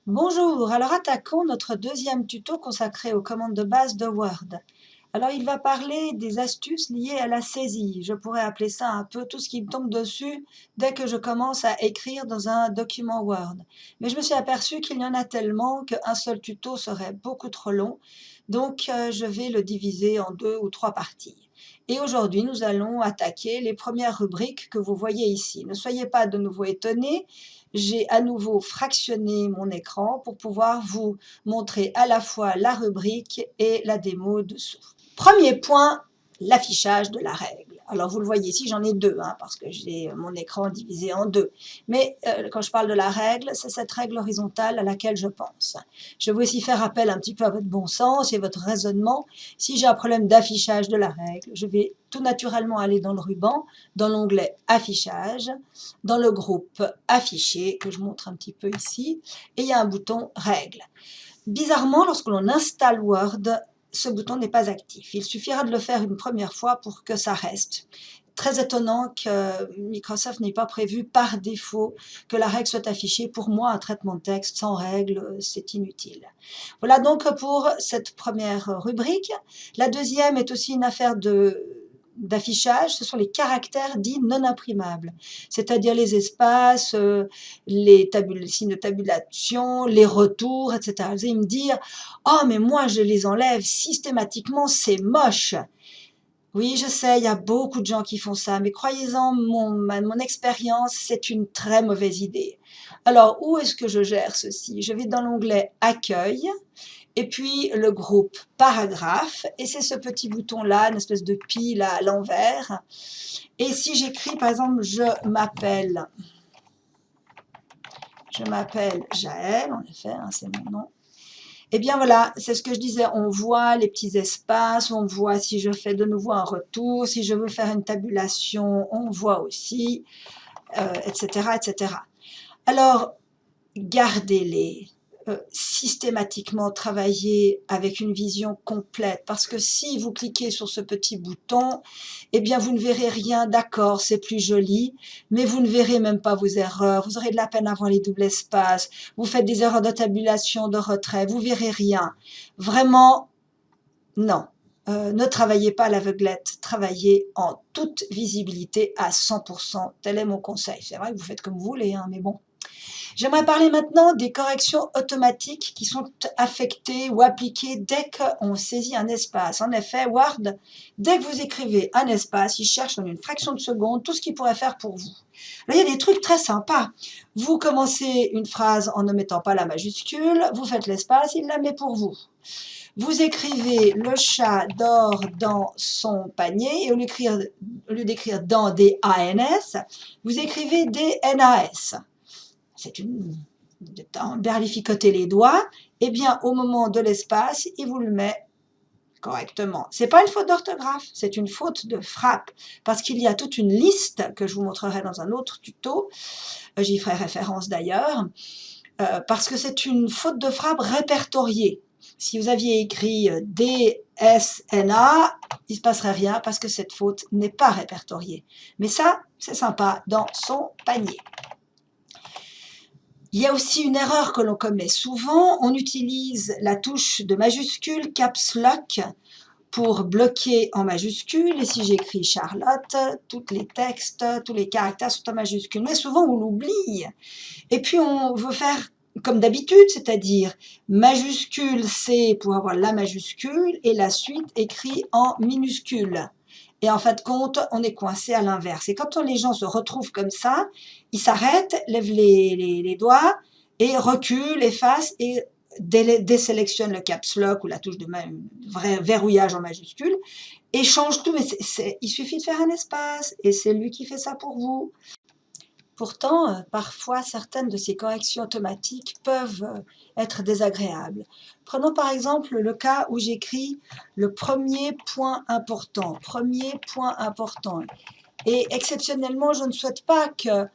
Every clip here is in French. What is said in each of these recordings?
Bonjour, alors attaquons notre deuxième tuto consacré aux commandes de base de Word. Alors il va parler des astuces liées à la saisie. Je pourrais appeler ça un peu tout ce qui me tombe dessus dès que je commence à écrire dans un document Word. Mais je me suis aperçue qu'il y en a tellement qu'un seul tuto serait beaucoup trop long, donc je vais le diviser en 2 ou 3 parties. Et aujourd'hui, nous allons attaquer les premières rubriques que vous voyez ici. Ne soyez pas de nouveau étonnés, j'ai à nouveau fractionné mon écran pour pouvoir vous montrer à la fois la rubrique et la démo dessous. Premier point, l'affichage de la règle. Alors vous le voyez ici, j'en ai deux, parce que j'ai mon écran divisé en deux. Mais quand je parle de la règle, c'est cette règle horizontale à laquelle je pense. Je veux aussi faire appel un petit peu à votre bon sens et votre raisonnement. Si j'ai un problème d'affichage de la règle, je vais tout naturellement aller dans le ruban, dans l'onglet affichage, dans le groupe afficher, que je montre un petit peu ici, et il y a un bouton règle. Bizarrement, lorsque l'on installe Word, ce bouton n'est pas actif. Il suffira de le faire une première fois pour que ça reste. Très étonnant que Microsoft n'ait pas prévu par défaut que la règle soit affichée. Pour moi, un traitement de texte sans règle, c'est inutile. Voilà donc pour cette première rubrique. La deuxième est aussi une affaire d'affichage, ce sont les caractères dits non imprimables, c'est-à-dire les espaces, les signes de tabulation, les retours, etc. Vous allez me dire « Oh, mais moi, je les enlève systématiquement, c'est moche !» Oui, je sais, il y a beaucoup de gens qui font ça, mais croyez-en, mon expérience, c'est une très mauvaise idée. Alors, où est-ce que je gère ceci? Je vais dans l'onglet « Accueil » et puis le groupe « Paragraphe » et c'est ce petit bouton-là, une espèce de pile à l'envers. Et si j'écris, par exemple, je m'appelle Jaël, en effet, c'est mon nom. Eh bien voilà, c'est ce que je disais, on voit les petits espaces, on voit si je fais de nouveau un retour, si je veux faire une tabulation, on voit aussi, etc., etc. Alors, gardez-les, systématiquement travailler avec une vision complète, parce que si vous cliquez sur ce petit bouton, eh bien vous ne verrez rien, d'accord, c'est plus joli, mais vous ne verrez même pas vos erreurs, vous aurez de la peine à voir les doubles espaces, vous faites des erreurs de tabulation, de retrait, vous verrez rien. Vraiment, non. Ne travaillez pas à l'aveuglette, travaillez en toute visibilité à 100%, tel est mon conseil. C'est vrai que vous faites comme vous voulez, mais bon. J'aimerais parler maintenant des corrections automatiques qui sont affectées ou appliquées dès qu'on saisit un espace. En effet, Word, dès que vous écrivez un espace, il cherche en une fraction de seconde tout ce qu'il pourrait faire pour vous. Là, il y a des trucs très sympas. Vous commencez une phrase en ne mettant pas la majuscule, vous faites l'espace, il la met pour vous. Vous écrivez « le chat dort dans son panier » et au lieu d'écrire « dans » D-A-N-S, vous écrivez « D-N-A-S ». C'est une berlificoter les doigts, et bien au moment de l'espace, il vous le met correctement. Ce n'est pas une faute d'orthographe, c'est une faute de frappe, parce qu'il y a toute une liste que je vous montrerai dans un autre tuto, j'y ferai référence d'ailleurs, parce que c'est une faute de frappe répertoriée. Si vous aviez écrit D-S-N-A, il ne se passerait rien parce que cette faute n'est pas répertoriée. Mais ça, c'est sympa, dans son panier. Il y a aussi une erreur que l'on commet souvent, on utilise la touche de majuscule Caps Lock pour bloquer en majuscule, et si j'écris Charlotte, tous les textes, tous les caractères sont en majuscule, mais souvent on l'oublie. Et puis on veut faire comme d'habitude, c'est-à-dire majuscule C pour avoir la majuscule, et la suite écrit en minuscule. Et en fin de compte, on est coincé à l'inverse. Et quand les gens se retrouvent comme ça, ils s'arrêtent, lèvent les doigts et reculent, effacent et désélectionnent le caps lock ou la touche de verrouillage en majuscule et changent tout. Mais il suffit de faire un espace et c'est lui qui fait ça pour vous. Pourtant, parfois, certaines de ces corrections automatiques peuvent être désagréables. Prenons par exemple le cas où j'écris le premier point important, et exceptionnellement, je ne souhaite pas que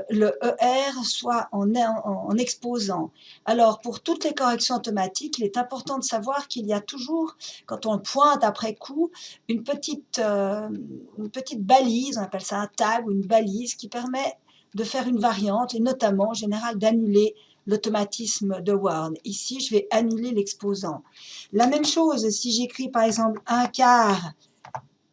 le ER soit en exposant. Alors, pour toutes les corrections automatiques, il est important de savoir qu'il y a toujours, quand on pointe après coup, une petite balise, on appelle ça un tag ou une balise, qui permet de faire une variante et notamment en général d'annuler l'automatisme de Word. Ici, je vais annuler l'exposant. La même chose, si j'écris par exemple 1/4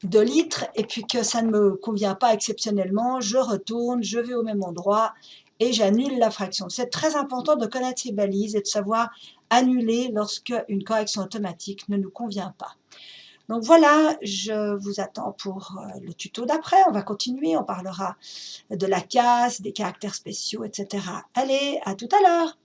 de litre et puis que ça ne me convient pas exceptionnellement, je retourne, je vais au même endroit et j'annule la fraction. C'est très important de connaître ces balises et de savoir annuler lorsque une correction automatique ne nous convient pas. Donc voilà, je vous attends pour le tuto d'après. On va continuer, on parlera de la casse, des caractères spéciaux, etc. Allez, à tout à l'heure!